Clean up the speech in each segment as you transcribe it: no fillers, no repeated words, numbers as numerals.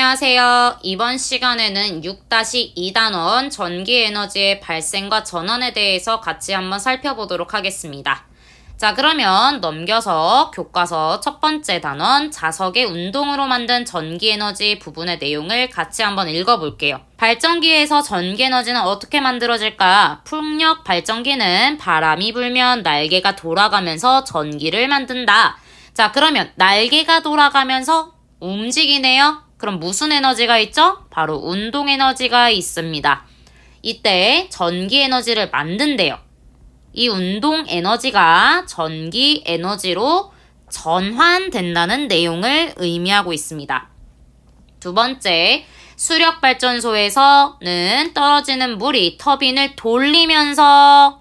안녕하세요. 이번 시간에는 6-2단원 전기에너지의 발생과 전환에 대해서 같이 한번 살펴보도록 하겠습니다. 자, 그러면 넘겨서 교과서 첫 번째 단원 자석의 운동으로 만든 전기에너지 부분의 내용을 같이 한번 읽어볼게요. 발전기에서 전기에너지는 어떻게 만들어질까? 풍력 발전기는 바람이 불면 날개가 돌아가면서 전기를 만든다. 자, 그러면 날개가 돌아가면서 움직이네요. 그럼 무슨 에너지가 있죠? 바로 운동 에너지가 있습니다. 이때 전기 에너지를 만든대요. 이 운동 에너지가 전기 에너지로 전환된다는 내용을 의미하고 있습니다. 두 번째, 수력 발전소에서는 떨어지는 물이 터빈을 돌리면서,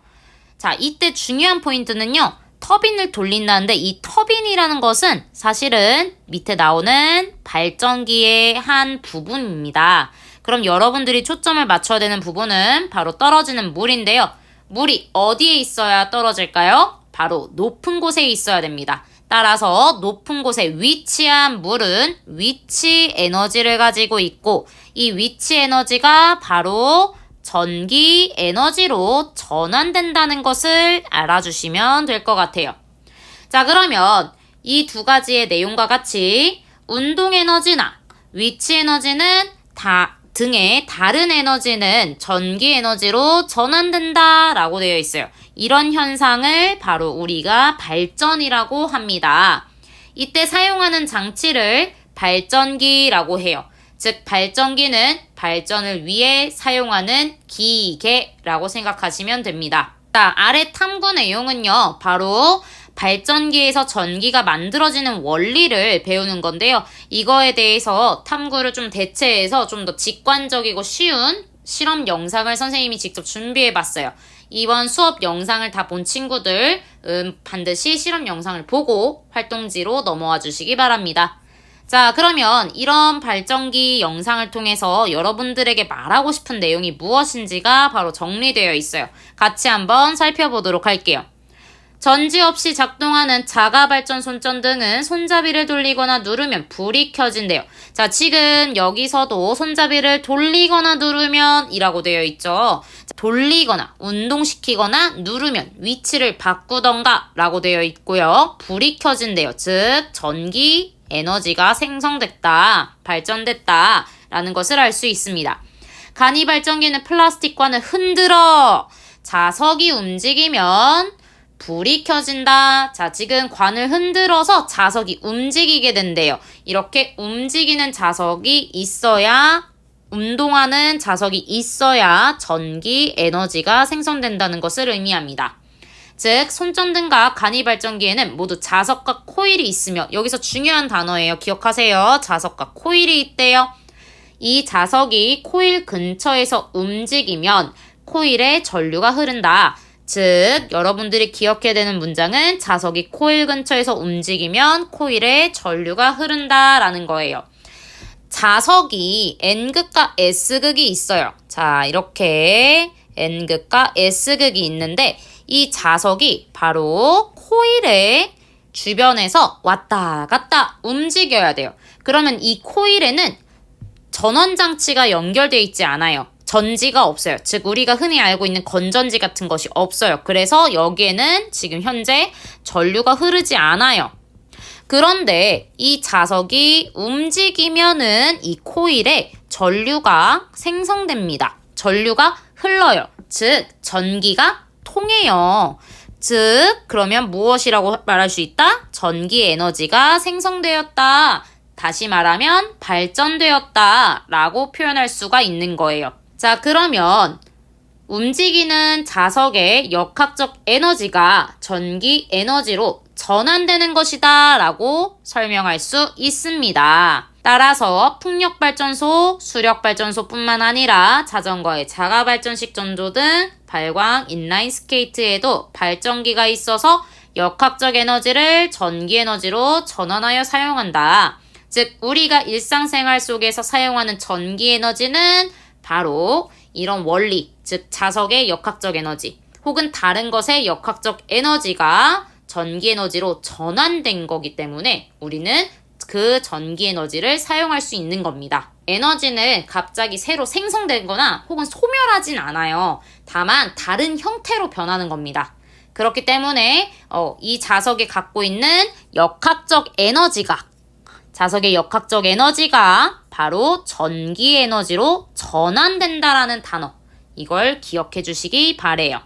자, 이때 중요한 포인트는요. 터빈을 돌린다는데 이 터빈이라는 것은 사실은 밑에 나오는 발전기의 한 부분입니다. 그럼 여러분들이 초점을 맞춰야 되는 부분은 바로 떨어지는 물인데요. 물이 어디에 있어야 떨어질까요? 바로 높은 곳에 있어야 됩니다. 따라서 높은 곳에 위치한 물은 위치 에너지를 가지고 있고 이 위치 에너지가 바로 전기 에너지로 전환된다는 것을 알아주시면 될 것 같아요. 자, 그러면 이 두 가지의 내용과 같이 운동 에너지나 위치 에너지는 등의 다른 에너지는 전기 에너지로 전환된다 라고 되어 있어요. 이런 현상을 바로 우리가 발전이라고 합니다. 이때 사용하는 장치를 발전기라고 해요. 즉 발전기는 발전을 위해 사용하는 기계라고 생각하시면 됩니다. 자, 아래 탐구 내용은요. 바로 발전기에서 전기가 만들어지는 원리를 배우는 건데요. 이거에 대해서 탐구를 좀 대체해서 좀 더 직관적이고 쉬운 실험 영상을 선생님이 직접 준비해봤어요. 이번 수업 영상을 다 본 친구들 반드시 실험 영상을 보고 활동지로 넘어와 주시기 바랍니다. 자, 그러면 이런 발전기 영상을 통해서 여러분들에게 말하고 싶은 내용이 무엇인지가 바로 정리되어 있어요. 같이 한번 살펴보도록 할게요. 전지 없이 작동하는 자가발전 손전등은 손잡이를 돌리거나 누르면 불이 켜진대요. 자, 지금 여기서도 손잡이를 돌리거나 누르면 이라고 되어 있죠. 돌리거나 운동시키거나 누르면 위치를 바꾸던가 라고 되어 있고요. 불이 켜진대요. 즉 전기 에너지가 생성됐다, 발전됐다 라는 것을 알 수 있습니다. 간이 발전기는 플라스틱관을 흔들어 자석이 움직이면 불이 켜진다. 자, 지금 관을 흔들어서 자석이 움직이게 된대요. 이렇게 움직이는 자석이 있어야, 운동하는 자석이 있어야 전기 에너지가 생성된다는 것을 의미합니다. 즉 손전등과 간이 발전기에는 모두 자석과 코일이 있으며, 여기서 중요한 단어예요. 기억하세요. 자석과 코일이 있대요. 이 자석이 코일 근처에서 움직이면 코일에 전류가 흐른다. 즉 여러분들이 기억해야 되는 문장은 자석이 코일 근처에서 움직이면 코일에 전류가 흐른다라는 거예요. 자석이 N극과 S극이 있어요. 자, 이렇게 N극과 S극이 있는데 이 자석이 바로 코일의 주변에서 왔다 갔다 움직여야 돼요. 그러면 이 코일에는 전원장치가 연결되어 있지 않아요. 전지가 없어요. 즉 우리가 흔히 알고 있는 건전지 같은 것이 없어요. 그래서 여기에는 지금 현재 전류가 흐르지 않아요. 그런데 이 자석이 움직이면은 이 코일에 전류가 생성됩니다. 전류가 흘러요. 즉 전기가 통해요. 즉 그러면 무엇이라고 말할 수 있다? 전기 에너지가 생성되었다. 다시 말하면 발전되었다 라고 표현할 수가 있는 거예요. 자, 그러면 움직이는 자석의 역학적 에너지가 전기 에너지로 전환되는 것이다 라고 설명할 수 있습니다. 따라서 풍력발전소, 수력발전소뿐만 아니라 자전거의 자가발전식 전조 등 발광, 인라인 스케이트에도 발전기가 있어서 역학적 에너지를 전기 에너지로 전환하여 사용한다. 즉 우리가 일상생활 속에서 사용하는 전기 에너지는 바로 이런 원리, 즉 자석의 역학적 에너지 혹은 다른 것의 역학적 에너지가 전기 에너지로 전환된 거기 때문에 우리는 그 전기 에너지를 사용할 수 있는 겁니다. 에너지는 갑자기 새로 생성되거나 혹은 소멸하진 않아요. 다만 다른 형태로 변하는 겁니다. 그렇기 때문에 이 자석이 갖고 있는 자석의 역학적 에너지가 바로 전기 에너지로 전환된다라는 단어, 이걸 기억해 주시기 바래요.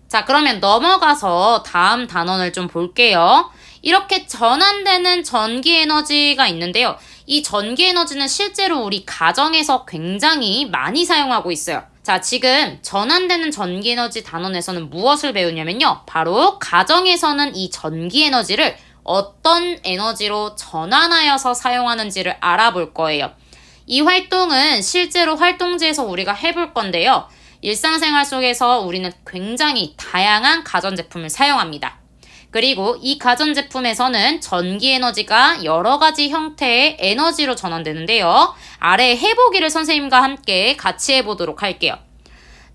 자, 그러면 넘어가서 다음 단원을 좀 볼게요. 이렇게 전환되는 전기 에너지가 있는데요. 이 전기 에너지는 실제로 우리 가정에서 굉장히 많이 사용하고 있어요. 자, 지금 전환되는 전기 에너지 단원에서는 무엇을 배우냐면요. 바로 가정에서는 이 전기 에너지를 어떤 에너지로 전환하여서 사용하는지를 알아볼 거예요. 이 활동은 실제로 활동지에서 우리가 해볼 건데요. 일상생활 속에서 우리는 굉장히 다양한 가전제품을 사용합니다. 그리고 이 가전제품에서는 전기 에너지가 여러 가지 형태의 에너지로 전환되는데요. 아래 해보기를 선생님과 함께 같이 해보도록 할게요.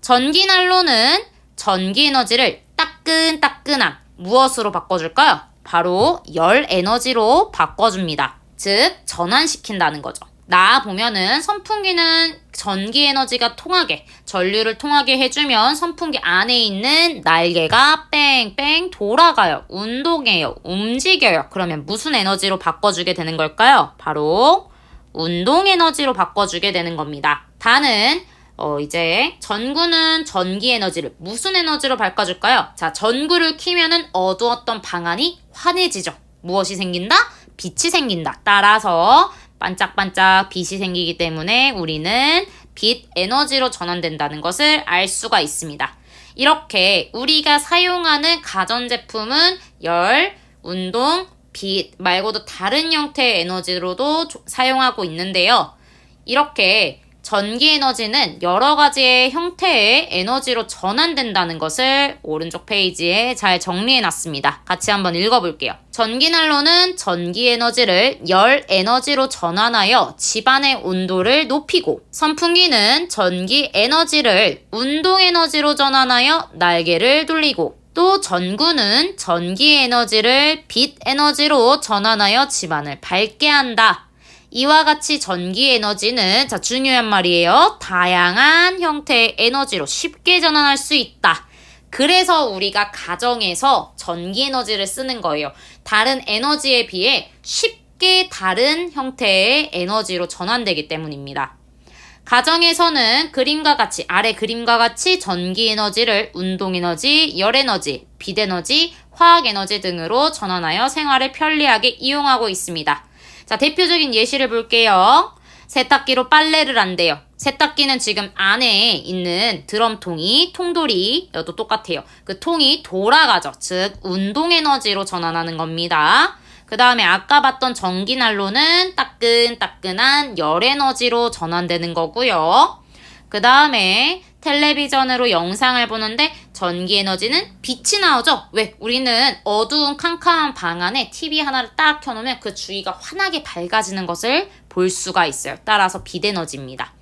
전기난로는 전기 에너지를 따끈따끈한 무엇으로 바꿔줄까요? 바로 열 에너지로 바꿔줍니다. 즉, 전환시킨다는 거죠. 나 보면은 선풍기는 전기 에너지가 통하게, 전류를 통하게 해주면 선풍기 안에 있는 날개가 뺑뺑 돌아가요. 운동해요. 움직여요. 그러면 무슨 에너지로 바꿔주게 되는 걸까요? 바로 운동 에너지로 바꿔주게 되는 겁니다. 다는 이제 전구는 전기 에너지를 무슨 에너지로 바꿔줄까요? 자, 전구를 켜면은 어두웠던 방 안이 환해지죠. 무엇이 생긴다? 빛이 생긴다. 따라서 반짝반짝 빛이 생기기 때문에 우리는 빛 에너지로 전환된다는 것을 알 수가 있습니다. 이렇게 우리가 사용하는 가전제품은 열, 운동, 빛 말고도 다른 형태의 에너지로도 사용하고 있는데요. 이렇게 전기 에너지는 여러 가지의 형태의 에너지로 전환된다는 것을 오른쪽 페이지에 잘 정리해놨습니다. 같이 한번 읽어볼게요. 전기난로는 전기 에너지를 열 에너지로 전환하여 집안의 온도를 높이고, 선풍기는 전기 에너지를 운동 에너지로 전환하여 날개를 돌리고, 또 전구는 전기 에너지를 빛 에너지로 전환하여 집안을 밝게 한다. 이와 같이 전기 에너지는, 자, 중요한 말이에요. 다양한 형태의 에너지로 쉽게 전환할 수 있다. 그래서 우리가 가정에서 전기 에너지를 쓰는 거예요. 다른 에너지에 비해 쉽게 다른 형태의 에너지로 전환되기 때문입니다. 가정에서는 아래 그림과 같이 전기 에너지를 운동 에너지, 열 에너지, 빛 에너지, 화학 에너지 등으로 전환하여 생활을 편리하게 이용하고 있습니다. 자, 대표적인 예시를 볼게요. 세탁기로 빨래를 한대요. 세탁기는 지금 안에 있는 드럼통이, 통돌이, 이것도 똑같아요. 그 통이 돌아가죠. 즉, 운동 에너지로 전환하는 겁니다. 그 다음에 아까 봤던 전기난로는 따끈따끈한 열 에너지로 전환되는 거고요. 그 다음에 텔레비전으로 영상을 보는데 전기 에너지는 빛이 나오죠. 왜? 우리는 어두운 캄캄한 방 안에 TV 하나를 딱 켜놓으면 그 주위가 환하게 밝아지는 것을 볼 수가 있어요. 따라서 빛 에너지입니다.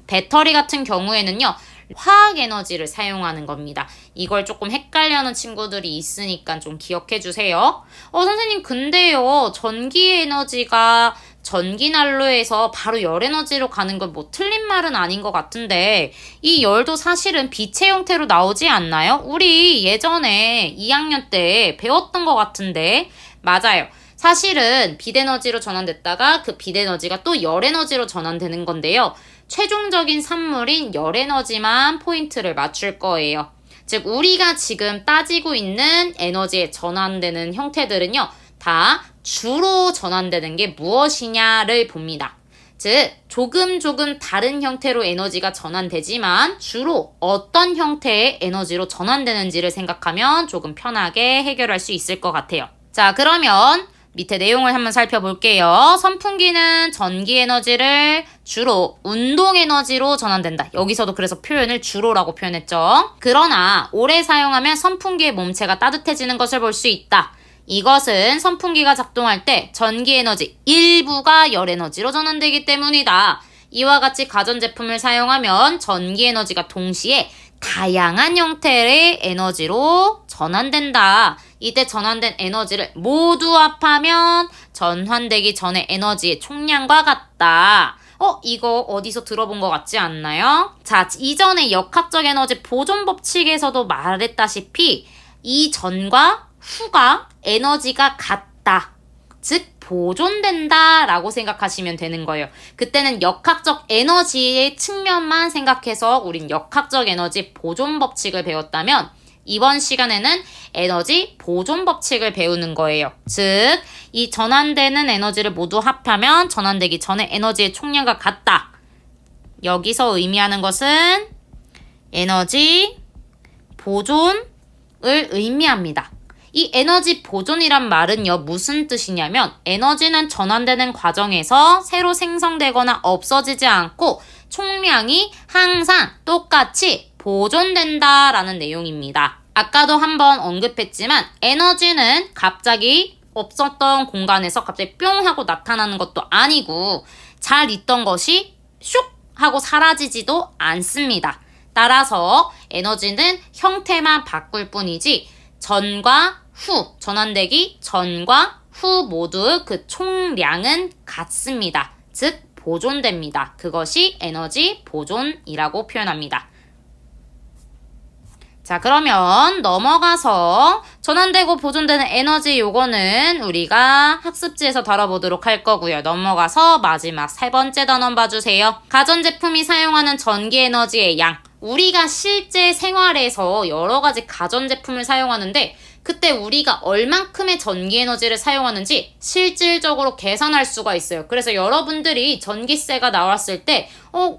배터리 같은 경우에는요, 화학 에너지를 사용하는 겁니다. 이걸 조금 헷갈려하는 친구들이 있으니까 좀 기억해 주세요. 선생님, 근데요, 전기 에너지가 전기난로에서 바로 열 에너지로 가는 건 뭐 틀린 말은 아닌 것 같은데, 이 열도 사실은 빛의 형태로 나오지 않나요? 우리 예전에 2학년 때 배웠던 것 같은데. 맞아요. 사실은 빛 에너지로 전환됐다가 그 빛 에너지가 또 열 에너지로 전환되는 건데요. 최종적인 산물인 열 에너지만 포인트를 맞출 거예요. 즉, 우리가 지금 따지고 있는 에너지에 전환되는 형태들은요, 다 주로 전환되는 게 무엇이냐를 봅니다. 즉, 조금 다른 형태로 에너지가 전환되지만 주로 어떤 형태의 에너지로 전환되는지를 생각하면 조금 편하게 해결할 수 있을 것 같아요. 자, 그러면 밑에 내용을 한번 살펴볼게요. 선풍기는 전기 에너지를 주로 운동 에너지로 전환된다. 여기서도 그래서 표현을 주로라고 표현했죠. 그러나 오래 사용하면 선풍기의 몸체가 따뜻해지는 것을 볼 수 있다. 이것은 선풍기가 작동할 때 전기 에너지 일부가 열 에너지로 전환되기 때문이다. 이와 같이 가전제품을 사용하면 전기 에너지가 동시에 다양한 형태의 에너지로 전환된다. 이때 전환된 에너지를 모두 합하면 전환되기 전의 에너지의 총량과 같다. 이거 어디서 들어본 것 같지 않나요? 자, 이전에 역학적 에너지 보존 법칙에서도 말했다시피 이 전과 후가 에너지가 같다. 즉 보존된다 라고 생각하시면 되는 거예요. 그때는 역학적 에너지의 측면만 생각해서 우린 역학적 에너지 보존 법칙을 배웠다면 이번 시간에는 에너지 보존 법칙을 배우는 거예요. 즉, 이 전환되는 에너지를 모두 합하면 전환되기 전에 에너지의 총량과 같다. 여기서 의미하는 것은 에너지 보존을 의미합니다. 이 에너지 보존이란 말은요, 무슨 뜻이냐면 에너지는 전환되는 과정에서 새로 생성되거나 없어지지 않고 총량이 항상 똑같이 보존된다라는 내용입니다. 아까도 한번 언급했지만 에너지는 갑자기 없었던 공간에서 갑자기 뿅 하고 나타나는 것도 아니고 잘 있던 것이 슉 하고 사라지지도 않습니다. 따라서 에너지는 형태만 바꿀 뿐이지 전과 후, 전환되기 전과 후 모두 그 총량은 같습니다. 즉 보존됩니다. 그것이 에너지 보존이라고 표현합니다. 자, 그러면 넘어가서 전환되고 보존되는 에너지 요거는 우리가 학습지에서 다뤄보도록 할 거고요. 넘어가서 마지막 세 번째 단원 봐주세요. 가전제품이 사용하는 전기 에너지의 양. 우리가 실제 생활에서 여러 가지 가전제품을 사용하는데 그때 우리가 얼만큼의 전기 에너지를 사용하는지 실질적으로 계산할 수가 있어요. 그래서 여러분들이 전기세가 나왔을 때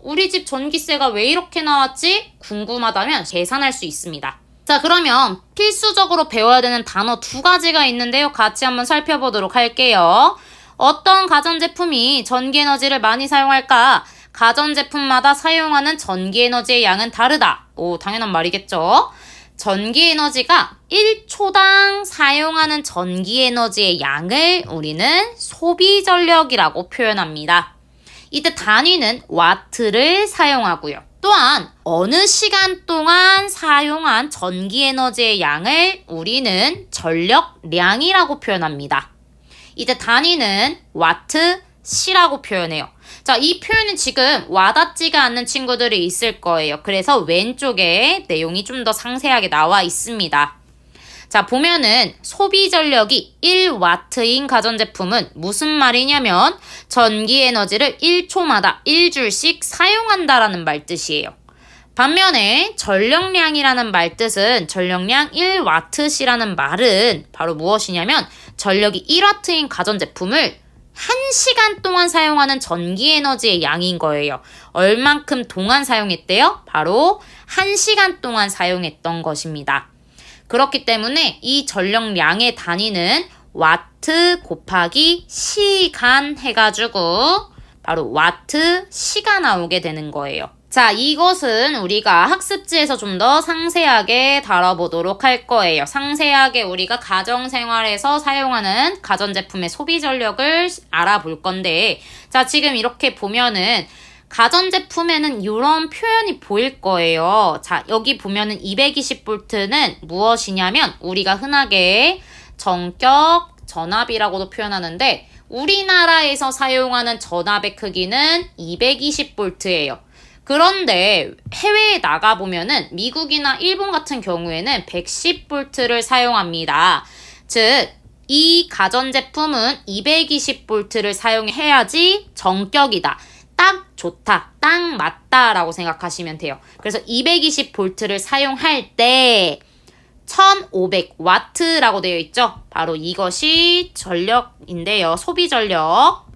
우리 집 전기세가 왜 이렇게 나왔지? 궁금하다면 계산할 수 있습니다. 자, 그러면 필수적으로 배워야 되는 단어 2가지가 있는데요. 같이 한번 살펴보도록 할게요. 어떤 가전제품이 전기 에너지를 많이 사용할까? 가전제품마다 사용하는 전기 에너지의 양은 다르다. 당연한 말이겠죠. 전기 에너지가 1초당 사용하는 전기 에너지의 양을 우리는 소비 전력이라고 표현합니다. 이때 단위는 와트를 사용하고요. 또한 어느 시간 동안 사용한 전기 에너지의 양을 우리는 전력량이라고 표현합니다. 이때 단위는 와트, 시라고 표현해요. 자, 이 표현은 지금 와닿지가 않는 친구들이 있을 거예요. 그래서 왼쪽에 내용이 좀 더 상세하게 나와 있습니다. 자, 보면은 소비 전력이 1와트인 가전제품은 무슨 말이냐면 전기 에너지를 1초마다 1줄씩 사용한다라는 말뜻이에요. 반면에 전력량이라는 말뜻은 전력량 1와트시라는 말은 바로 무엇이냐면 전력이 1와트인 가전제품을 1시간 동안 사용하는 전기 에너지의 양인 거예요. 얼만큼 동안 사용했대요? 바로 1시간 동안 사용했던 것입니다. 그렇기 때문에 이 전력량의 단위는 와트 곱하기 시간 해가지고 바로 와트 시가 나오게 되는 거예요. 자, 이것은 우리가 학습지에서 좀 더 상세하게 다뤄보도록 할 거예요. 상세하게 우리가 가정생활에서 사용하는 가전제품의 소비 전력을 알아볼 건데, 자, 지금 이렇게 보면은 가전제품에는 이런 표현이 보일 거예요. 자, 여기 보면은 220V는 무엇이냐면 우리가 흔하게 전격 전압이라고도 표현하는데 우리나라에서 사용하는 전압의 크기는 220V예요. 그런데 해외에 나가보면은 미국이나 일본 같은 경우에는 110V를 사용합니다. 즉, 이 가전제품은 220V를 사용해야지 정격이다. 딱 좋다. 딱 맞다. 라고 생각하시면 돼요. 그래서 220V를 사용할 때 1500W라고 되어 있죠. 바로 이것이 전력인데요. 소비 전력.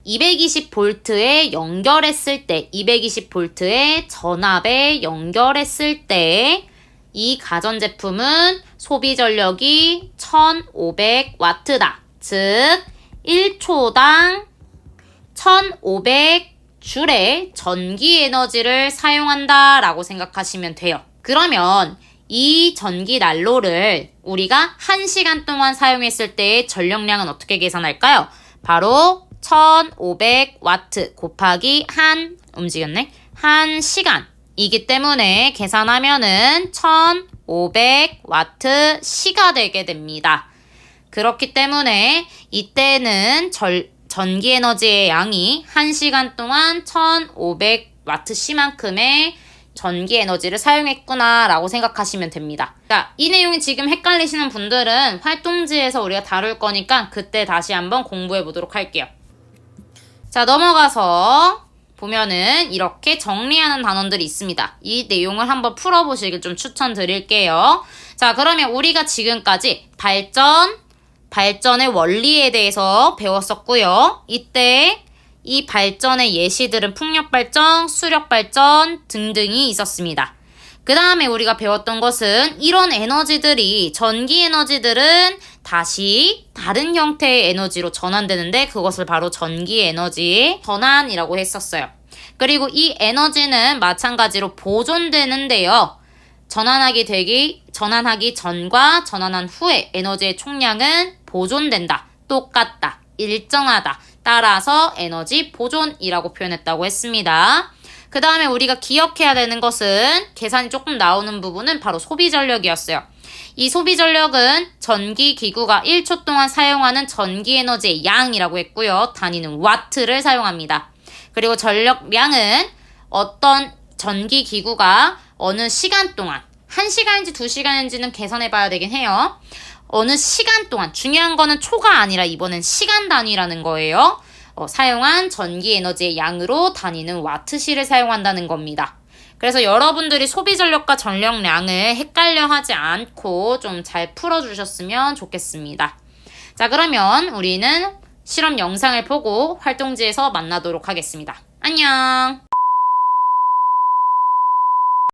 220V에 연결했을 때, 220V에 전압에 연결했을 때 이 가전제품은 소비 전력이 1500W다. 즉, 1초당 1500줄의 전기 에너지를 사용한다 라고 생각하시면 돼요. 그러면 이 전기 난로를 우리가 1시간 동안 사용했을 때의 전력량은 어떻게 계산할까요? 바로 1500W 곱하기 움직였네? 1시간이기 때문에 계산하면은 1500와트 시가 되게 됩니다. 그렇기 때문에 이때는 전기 에너지의 양이 1시간 동안 1500와트 시만큼의 전기 에너지를 사용했구나 라고 생각하시면 됩니다. 자, 이 내용이 지금 헷갈리시는 분들은 활동지에서 우리가 다룰 거니까 그때 다시 한번 공부해 보도록 할게요. 자, 넘어가서 보면은 이렇게 정리하는 단원들이 있습니다. 이 내용을 한번 풀어보시길 좀 추천드릴게요. 자, 그러면 우리가 지금까지 발전의 원리에 대해서 배웠었고요. 이때 이 발전의 예시들은 풍력발전, 수력발전 등등이 있었습니다. 그 다음에 우리가 배웠던 것은 이런 에너지들이, 전기 에너지들은 다시 다른 형태의 에너지로 전환되는데 그것을 바로 전기 에너지 전환이라고 했었어요. 그리고 이 에너지는 마찬가지로 보존되는데요. 전환하기 전과 전환한 후에 에너지의 총량은 보존된다, 똑같다, 일정하다, 따라서 에너지 보존이라고 표현했다고 했습니다. 그 다음에 우리가 기억해야 되는 것은 계산이 조금 나오는 부분은 바로 소비전력이었어요. 이 소비전력은 전기기구가 1초 동안 사용하는 전기에너지의 양이라고 했고요. 단위는 와트를 사용합니다. 그리고 전력량은 어떤 전기기구가 어느 시간 동안 1시간인지 2시간인지는 계산해 봐야 되긴 해요. 어느 시간 동안, 중요한 거는 초가 아니라 이번엔 시간 단위라는 거예요. 사용한 전기 에너지의 양으로 단위는 와트시를 사용한다는 겁니다. 그래서 여러분들이 소비전력과 전력량을 헷갈려 하지 않고 좀 잘 풀어주셨으면 좋겠습니다. 자, 그러면 우리는 실험 영상을 보고 활동지에서 만나도록 하겠습니다. 안녕!